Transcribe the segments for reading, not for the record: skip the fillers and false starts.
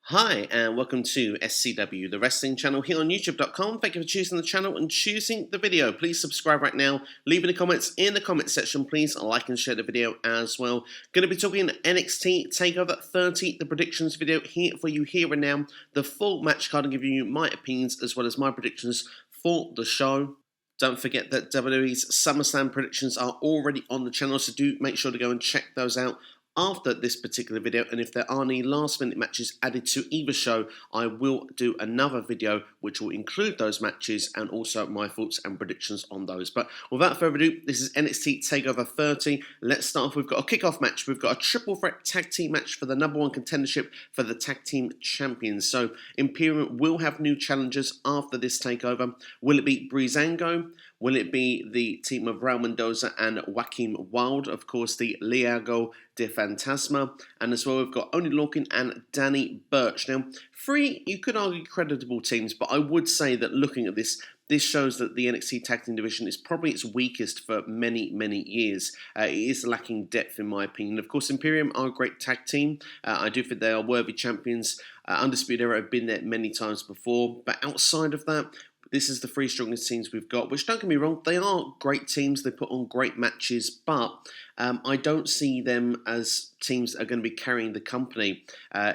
Hi and welcome to SCW, the wrestling channel here on YouTube.com. Thank you for choosing the channel and choosing the video. Please subscribe right now. Leave in the comments in the comment section. Please like and share the video as well. Going to be talking NXT TakeOver 30, the predictions video here for you here and now. The full match card and giving you my opinions as well as my predictions for the show. Don't forget that WWE's SummerSlam predictions are already on the channel, so do make sure to go and check those out after this particular video. And if there are any last minute matches added to either show, I will do another video which will include those matches and also my thoughts and predictions on those. But without further ado, this is NXT TakeOver 30. Let's start off. We've got a kickoff match. We've got a triple threat tag team match for the #1 contendership for the tag team champions. So Imperium will have new challengers after this takeover. Will it be Breezango? Will it be the team of Raul Mendoza and Joaquin Wilde? Of course, the Liago de Fantasma. And as well, we've got Oney Lorcan and Danny Burch. Now, three, you could argue, creditable teams, but I would say that looking at this, this shows that the NXT Tag Team division is probably its weakest for many, many years. It is lacking depth, in my opinion. Of course, Imperium are a great tag team. I do think they are worthy champions. Undisputed Era have been there many times before. But outside of that, this is the three strongest teams we've got, which, don't get me wrong, they are great teams. They put on great matches, but I don't see them as teams that are going to be carrying the company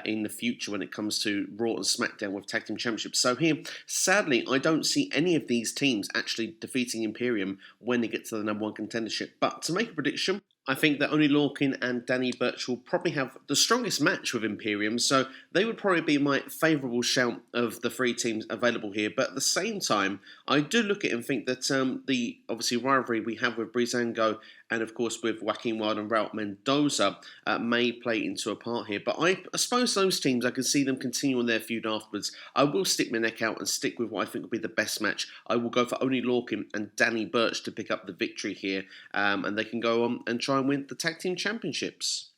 in the future when it comes to Raw and SmackDown with Tag Team Championships. So here, sadly, I don't see any of these teams actually defeating Imperium when they get to the #1 contendership. But to make a prediction, I think that Oney Lorcan and Danny Burch will probably have the strongest match with Imperium, so they would probably be my favourable shout of the three teams available here. But at the same time, I do look at it and think that the obviously rivalry we have with Breezango and of course with Joaquin Wilde and Raul Mendoza may play into a part here. But I suppose those teams, I can see them continuing their feud afterwards. I will stick my neck out and stick with what I think will be the best match. I will go for Oney Lorcan and Danny Burch to pick up the victory here, and they can go on and try and win the Tag Team Championships.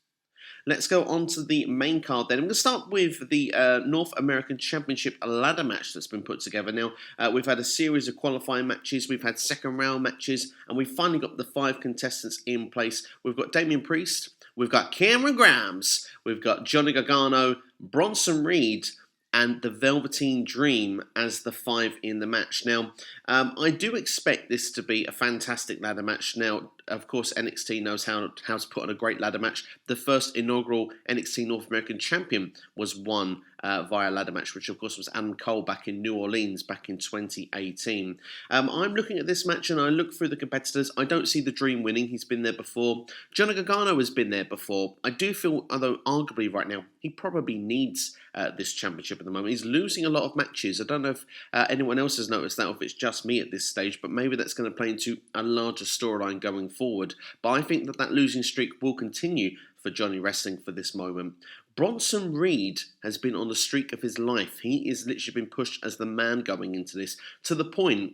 Let's go on to the main card then. I'm going to start with the North American Championship ladder match that's been put together. Now, we've had a series of qualifying matches, we've had second round matches, and we've finally got the 5 contestants in place. We've got Damien Priest, we've got Cameron Grimes, we've got Johnny Gargano, Bronson Reed, and the Velveteen Dream as the 5 in the match. Now, I do expect this to be a fantastic ladder match. Now, of course, NXT knows how to put on a great ladder match. The first inaugural NXT North American Champion was won via ladder match, which of course was Adam Cole back in New Orleans back in 2018. I'm looking at this match and I look through the competitors. I don't see the Dream winning. He's been there before. Johnny Gargano has been there before. I do feel, although arguably right now, he probably needs this championship at the moment. He's losing a lot of matches. I don't know if anyone else has noticed that or if it's just me at this stage, but maybe that's going to play into a larger storyline going forward. But I think that losing streak will continue for Johnny Wrestling for this moment. Bronson Reed has been on the streak of his life. He is literally been pushed as the man going into this, to the point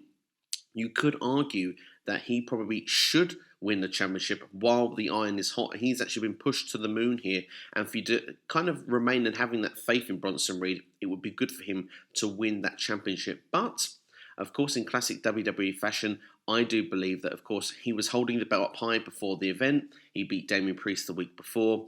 you could argue that he probably should win the championship while the iron is hot. He's actually been pushed to the moon here, and for you to kind of remain and having that faith in Bronson Reed, it would be good for him to win that championship. But of course, in classic WWE fashion, I do believe that, of course, he was holding the belt up high before the event. He beat Damien Priest the week before.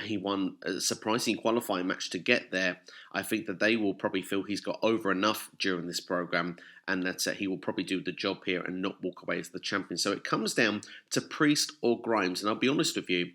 He won a surprising qualifying match to get there. I think that they will probably feel he's got over enough during this program, and that he will probably do the job here and not walk away as the champion. So it comes down to Priest or Grimes, and I'll be honest with you,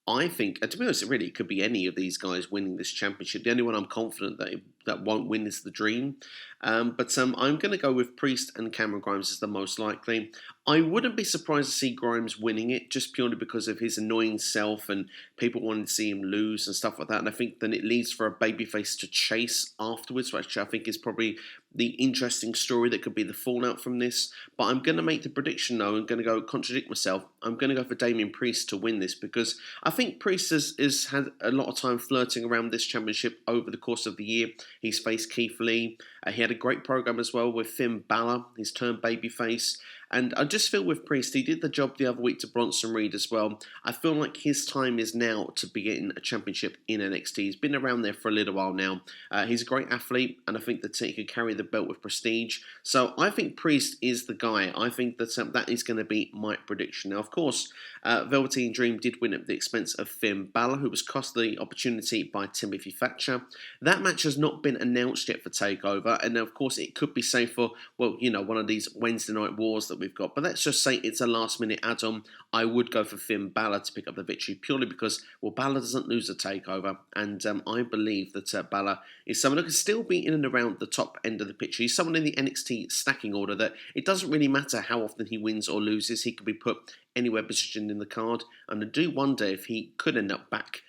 I think, to be honest, it could be any of these guys winning this championship. The only one I'm confident that won't win is the Dream. But I'm going to go with Priest and Cameron Grimes as the most likely. I wouldn't be surprised to see Grimes winning it, just purely because of his annoying self and people wanting to see him lose and stuff like that. And I think then it leads for a babyface to chase afterwards, which I think is probably the interesting story that could be the fallout from this. But I'm going to make the prediction, though. I'm going to go contradict myself. I'm going to go for Damien Priest to win this, because I think Priest has had a lot of time flirting around this championship over the course of the year. He's faced Keith Lee. He had a great program as well with Finn Balor. He's turned babyface. And I just feel with Priest, he did the job the other week to Bronson Reed as well. I feel like his time is now to be getting a championship in NXT. He's been around there for a little while now. He's a great athlete, and I think that he could carry the belt with prestige. So I think Priest is the guy. I think that that is going to be my prediction. Now, of course, Velveteen Dream did win at the expense of Finn Balor, who was cost the opportunity by Timothy Thatcher. That match has not been announced yet for TakeOver, and of course it could be safe for, well, you know, one of these Wednesday night wars that we've got. But let's just say it's a last minute add-on. I would go for Finn Balor to pick up the victory purely because, well, Balor doesn't lose a TakeOver, and I believe that Balor is someone who can still be in and around the top end of the picture. He's someone in the NXT stacking order that it doesn't really matter how often he wins or loses. He can be put anywhere positioned in the card, and I do wonder if he could end up back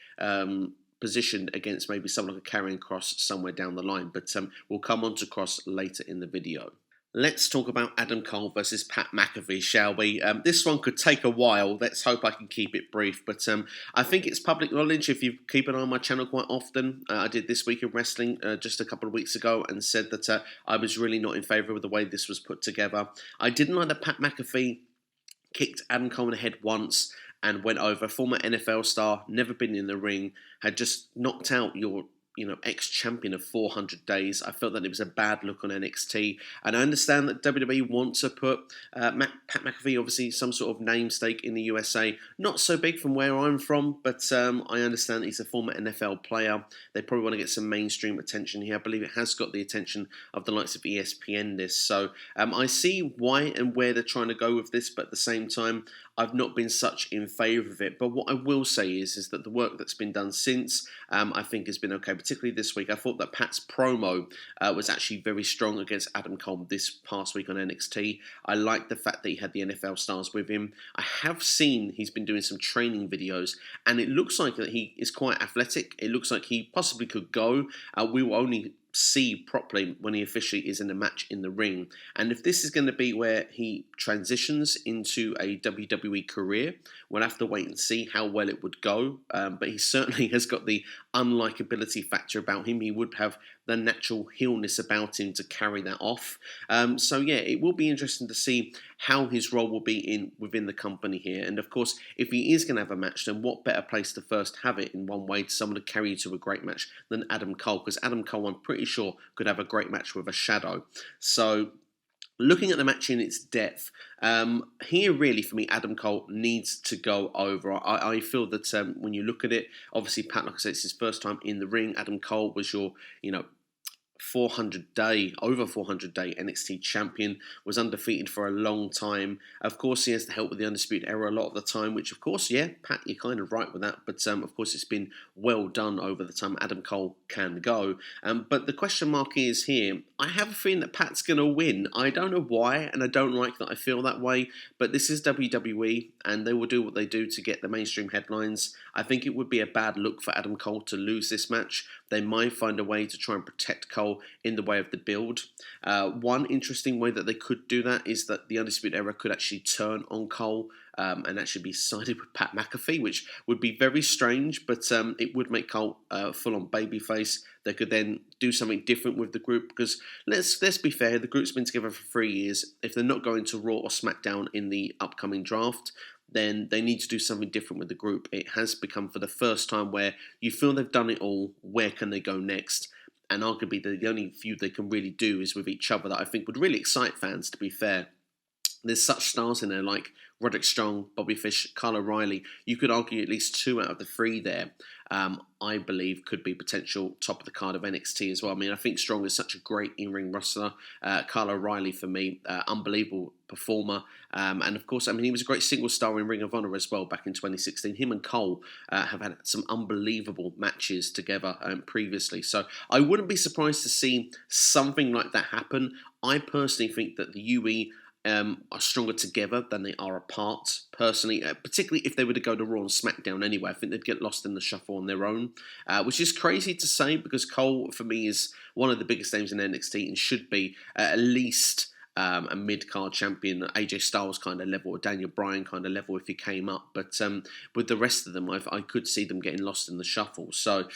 positioned against maybe someone like a Karrion Kross somewhere down the line, but we'll come on to Kross later in the video. Let's talk about Adam Cole versus Pat McAfee, shall we? This one could take a while. Let's hope I can keep it brief. But I think it's public knowledge. If you keep an eye on my channel quite often, I did This Week in Wrestling just a couple of weeks ago and said that I was really not in favour of the way this was put together. I didn't like that Pat McAfee kicked Adam Cole in the head once and went over. Former NFL star, never been in the ring, had just knocked out your ex-champion of 400 days. I felt that it was a bad look on NXT. And I understand that WWE wants to put Pat McAfee, obviously, some sort of namesake in the USA. Not so big from where I'm from, but I understand he's a former NFL player. They probably want to get some mainstream attention here. I believe it has got the attention of the likes of ESPN, this. So I see why and where they're trying to go with this, but at the same time, I've not been such in favour of it. But what I will say is that the work that's been done since, I think has been okay, particularly this week. I thought that Pat's promo was actually very strong against Adam Cole this past week on NXT. I like the fact that he had the NFL stars with him. I have seen he's been doing some training videos, and it looks like that he is quite athletic. It looks like he possibly could go. We will only see properly when he officially is in a match in the ring. And if this is going to be where he transitions into a WWE career, we'll have to wait and see how well it would go. But he certainly has got the unlikability factor about him. He would have the natural heelness about him to carry that off. So yeah, it will be interesting to see how his role will be within the company here. And of course, if he is going to have a match, then what better place to first have it in one way to someone to carry you to a great match than Adam Cole? Because Adam Cole, I'm pretty sure, could have a great match with a Shadow. So looking at the match in its depth, here really for me, Adam Cole needs to go over. I feel that when you look at it, obviously Pat, like I said, it's his first time in the ring. Adam Cole was your, over 400 day NXT champion, was undefeated for a long time. Of course, he has the help with the Undisputed Era a lot of the time, which of course, yeah, Pat, you're kind of right with that, but of course it's been well done over the time Adam Cole can go. But the question mark is here, I have a feeling that Pat's going to win. I don't know why, and I don't like that I feel that way, but this is WWE, and they will do what they do to get the mainstream headlines. I think it would be a bad look for Adam Cole to lose this match. They might find a way to try and protect Cole in the way of the build. One interesting way that they could do that is that the Undisputed Era could actually turn on Cole and actually be sided with Pat McAfee, which would be very strange, but it would make Cole full-on babyface. They could then do something different with the group, because let's be fair, the group's been together for 3 years. If they're not going to Raw or SmackDown in the upcoming draft, then they need to do something different with the group. It has become for the first time where you feel they've done it all. Where can they go next? And arguably the only feud they can really do is with each other, that I think would really excite fans, to be fair. There's such stars in there like Roderick Strong, Bobby Fish, Kyle O'Reilly. You could argue at least 2 out of the 3 there, I believe, could be potential top of the card of NXT as well. I mean, I think Strong is such a great in-ring wrestler. Kyle O'Reilly, for me, unbelievable performer. And of course, I mean, he was a great single star in Ring of Honor as well back in 2016. Him and Cole have had some unbelievable matches together previously. So I wouldn't be surprised to see something like that happen. I personally think that the UE are stronger together than they are apart, personally, particularly if they were to go to Raw and SmackDown anyway. I think they'd get lost in the shuffle on their own, which is crazy to say, because Cole, for me, is one of the biggest names in NXT and should be at least a mid-card champion, AJ Styles kind of level, or Daniel Bryan kind of level if he came up. But with the rest of them, I could see them getting lost in the shuffle. So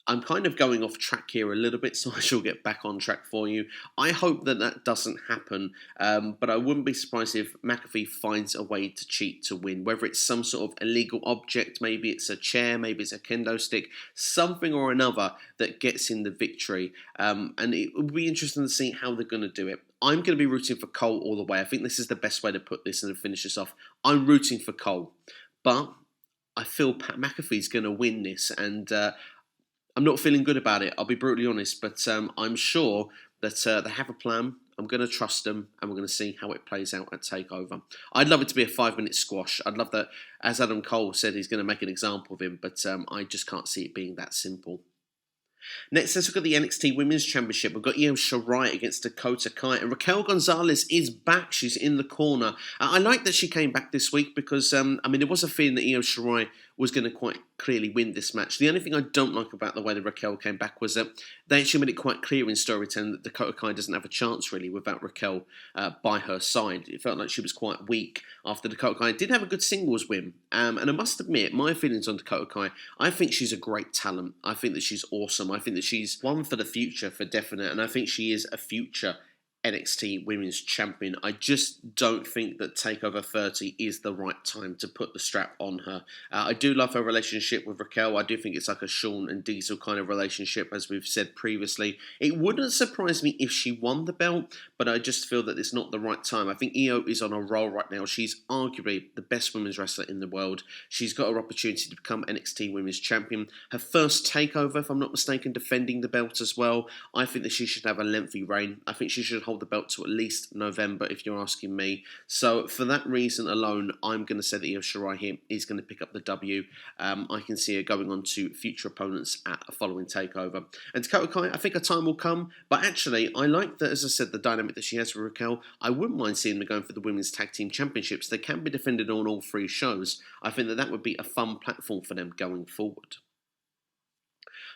I'm kind of going off track here a little bit, so I shall get back on track for you. I hope that that doesn't happen, but I wouldn't be surprised if McAfee finds a way to cheat to win, whether it's some sort of illegal object, maybe it's a chair, maybe it's a kendo stick, something or another that gets in the victory. And it would be interesting to see how they're going to do it. I'm going to be rooting for Cole all the way. I think this is the best way to put this and to finish this off. I'm rooting for Cole, but I feel Pat McAfee's going to win this, and I'm not feeling good about it, I'll be brutally honest, but I'm sure that they have a plan. I'm going to trust them, and we're going to see how it plays out at TakeOver. I'd love it to be a 5-minute squash. I'd love that, as Adam Cole said, he's going to make an example of him, but I just can't see it being that simple. Next, let's look at the NXT Women's Championship. We've got Shirai against Dakota Kai, and Raquel Gonzalez is back. She's in the corner. I like that she came back this week because, there was a feeling that Shirai was going to quite clearly win this match. The only thing I don't like about the way that Raquel came back was that they actually made it quite clear in storytelling that Dakota Kai doesn't have a chance really without Raquel by her side. It felt like she was quite weak after Dakota Kai did have a good singles win. And I must admit, my feelings on Dakota Kai, I think she's a great talent. I think that she's awesome. I think that she's one for the future for definite. And I think she is a future NXT Women's Champion. I just don't think that TakeOver 30 is the right time to put the strap on her. I do love her relationship with Raquel. I do think it's like a Shawn and Diesel kind of relationship, as we've said previously. It wouldn't surprise me if she won the belt, but I just feel that it's not the right time. I think Io is on a roll right now. She's arguably the best women's wrestler in the world. She's got her opportunity to become NXT Women's Champion. Her first TakeOver, if I'm not mistaken, defending the belt as well. I think that she should have a lengthy reign. I think she should hold the belt to at least November, if you're asking me. So for that reason alone, I'm going to say that Io Shirai here is going to pick up the W. I can see her going on to future opponents at a following TakeOver. And Dakota Kai, I think a time will come, but actually, I like that, as I said, the dynamic that she has with Raquel. I wouldn't mind seeing them going for the Women's Tag Team Championships. They can be defended on all 3 shows. I think that that would be a fun platform for them going forward.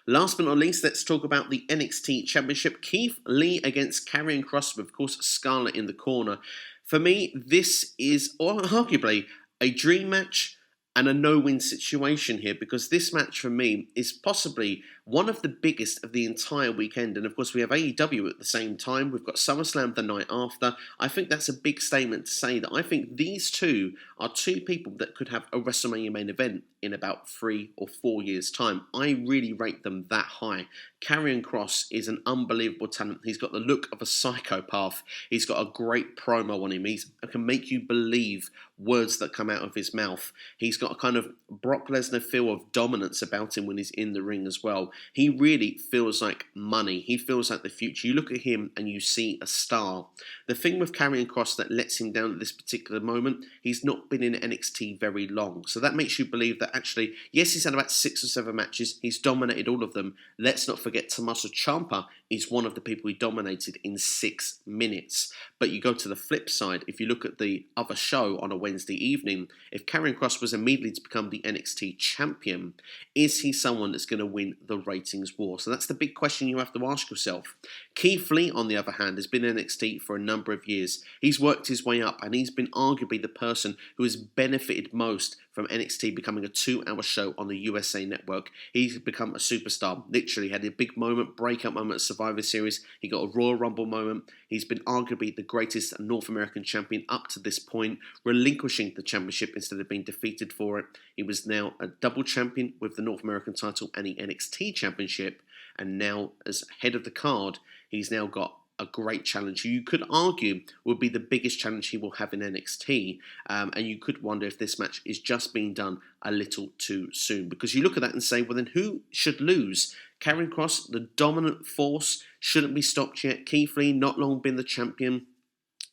Last but not least, let's talk about the NXT Championship. Keith Lee against Karrion Kross, with, of course, Scarlett in the corner. For me, this is arguably a dream match and a no-win situation here, because this match for me is possibly one of the biggest of the entire weekend. And of course, we have AEW at the same time. We've got SummerSlam the night after. I think that's a big statement to say that I think these two are 2 people that could have a WrestleMania main event in about 3 or 4 years' time. I really rate them that high. Karrion Kross is an unbelievable talent. He's got the look of a psychopath. He's got a great promo on him. He can make you believe words that come out of his mouth. He's got a kind of Brock Lesnar feel of dominance about him when he's in the ring as well. He really feels like money. He feels like the future. You look at him and you see a star. The thing with Karrion Kross that lets him down at this particular moment, he's not been in NXT very long. So that makes you believe that actually, yes, he's had about 6 or 7 matches. He's dominated all of them. Let's not forget Tommaso Ciampa is one of the people he dominated in 6 minutes. But you go to the flip side, if you look at the other show on a Wednesday evening, if Karrion Kross was immediately to become the NXT champion, is he someone that's going to win the ratings war? So that's the big question you have to ask yourself. Keith Lee, on the other hand, has been in NXT for a number of years. He's worked his way up, and he's been arguably the person who has benefited most from NXT becoming a 2-hour show on the USA Network. He's become a superstar. Literally had a big moment, breakout moment at Survivor Series. He got a Royal Rumble moment. He's been arguably the greatest North American champion up to this point, relinquishing the championship instead of being defeated for it. He was now a double champion with the North American title and the NXT championship. And now, as head of the card, he's now got a great challenge you could argue would be the biggest challenge he will have in NXT, and you could wonder if this match is just being done a little too soon, because you look at that and say, well, then who should lose? Karrion Kross, the dominant force, shouldn't be stopped yet. Keith Lee, not long been the champion.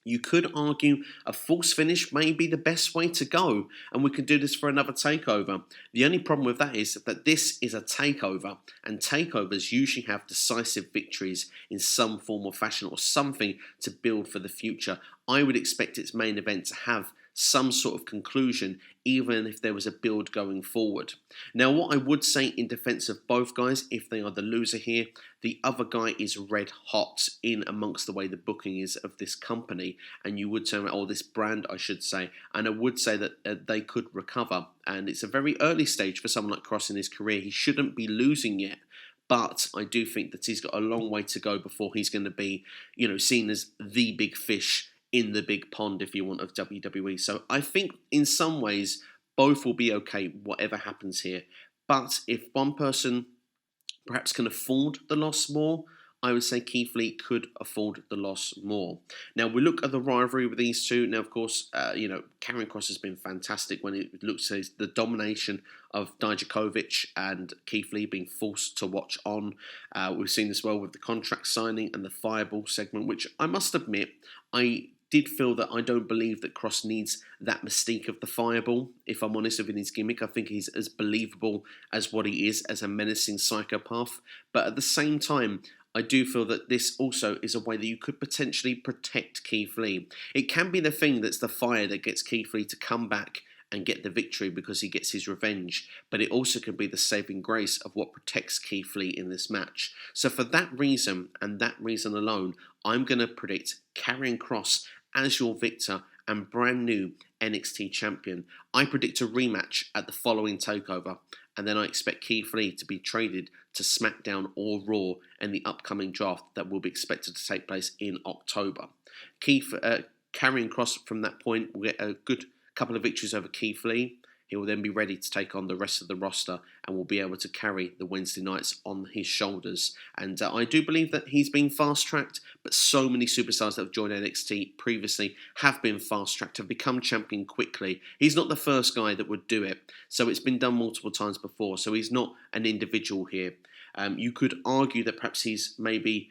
You could argue a false finish may be the best way to go, and we could do this for another takeover. The only problem with that is that this is a takeover, and takeovers usually have decisive victories in some form or fashion, or something to build for the future. I would expect its main event to have some sort of conclusion, even if there was a build going forward. Now, what I would say in defense of both guys, if they are the loser here, the other guy is red hot in amongst the way the booking is of this company, and you would say, oh, this brand, I should say, and I would say that they could recover, and it's a very early stage for someone like Kross in his career. He shouldn't be losing yet. But I do think that he's got a long way to go before he's going to be, seen as the big fish in the big pond, if you want, of WWE. So I think in some ways both will be okay, whatever happens here. But if one person perhaps can afford the loss more, I would say Keith Lee could afford the loss more. Now, we look at the rivalry with these two. Now, of course, Karrion Kross has been fantastic when it looks at the domination of Dijakovic and Keith Lee being forced to watch on. We've seen this well with the contract signing and the Fireball segment, which I must admit, I did feel that I don't believe that Kross needs that mystique of the Fireball. If I'm honest with his gimmick, I think he's as believable as what he is as a menacing psychopath. But at the same time, I do feel that this also is a way that you could potentially protect Keith Lee. It can be the thing that's the fire that gets Keith Lee to come back and get the victory because he gets his revenge, but it also could be the saving grace of what protects Keith Lee in this match. So for that reason, and that reason alone, I'm going to predict Karrion Kross as your victor and brand new NXT champion. I predict a rematch at the following TakeOver, and then I expect Keith Lee to be traded to SmackDown or Raw in the upcoming draft that will be expected to take place in October. Karrion Kross from that point will get a good couple of victories over Keith Lee. He will then be ready to take on the rest of the roster and will be able to carry the Wednesday nights on his shoulders. And I do believe that he's been fast-tracked, but so many superstars that have joined NXT previously have been fast-tracked, have become champion quickly. He's not the first guy that would do it, so it's been done multiple times before, so he's not an individual here. You could argue that perhaps he's maybe,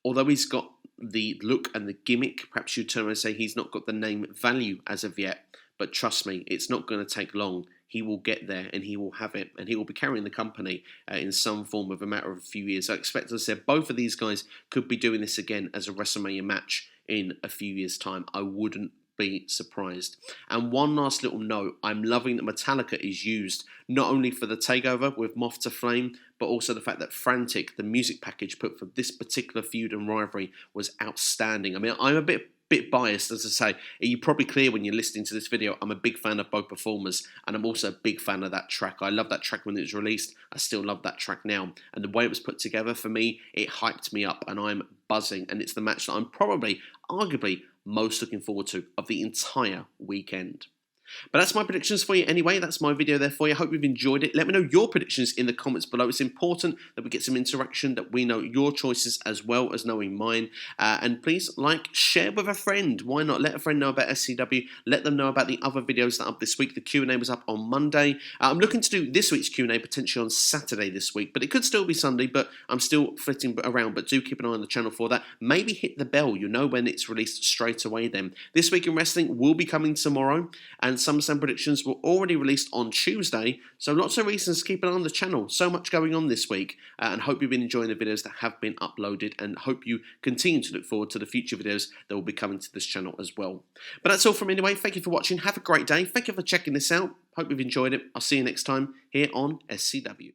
although he's got the look and the gimmick, perhaps you'd turn around and say he's not got the name value as of yet. But trust me, it's not going to take long. He will get there and he will have it. And he will be carrying the company in some form of a matter of a few years. I expect, as I said, both of these guys could be doing this again as a WrestleMania match in a few years' time. I wouldn't be surprised. And one last little note, I'm loving that Metallica is used not only for the TakeOver with Moth to Flame, but also the fact that Frantic, the music package put for this particular feud and rivalry, was outstanding. I mean, I'm a bit biased, as I say. You're probably clear when you're listening to this video. I'm a big fan of both performers, and I'm also a big fan of that track. I love that track when it was released. I still love that track now. And the way it was put together, for me, it hyped me up, and I'm buzzing. And it's the match that I'm probably, arguably, most looking forward to of the entire weekend. But that's my predictions for you anyway. That's my video there for you. I hope you've enjoyed it. Let me know your predictions in the comments below. It's important that we get some interaction, that we know your choices as well as knowing mine. And please like, share with a friend. Why not? Let a friend know about SCW. Let them know about the other videos that are up this week. The Q&A was up on Monday. I'm looking to do this week's Q&A potentially on Saturday this week, but it could still be Sunday, but I'm still flitting around. But do keep an eye on the channel for that. Maybe hit the bell. You'll know when it's released straight away then. This Week in Wrestling will be coming tomorrow, and some predictions were already released on Tuesday, so lots of reasons to keep an eye on the channel. So much going on this week, and hope you've been enjoying the videos that have been uploaded, and hope you continue to look forward to the future videos that will be coming to this channel as well. But that's all from me anyway. Thank you for watching. Have a great day. Thank you for checking this out. Hope you've enjoyed it. I'll see you next time here on SCW.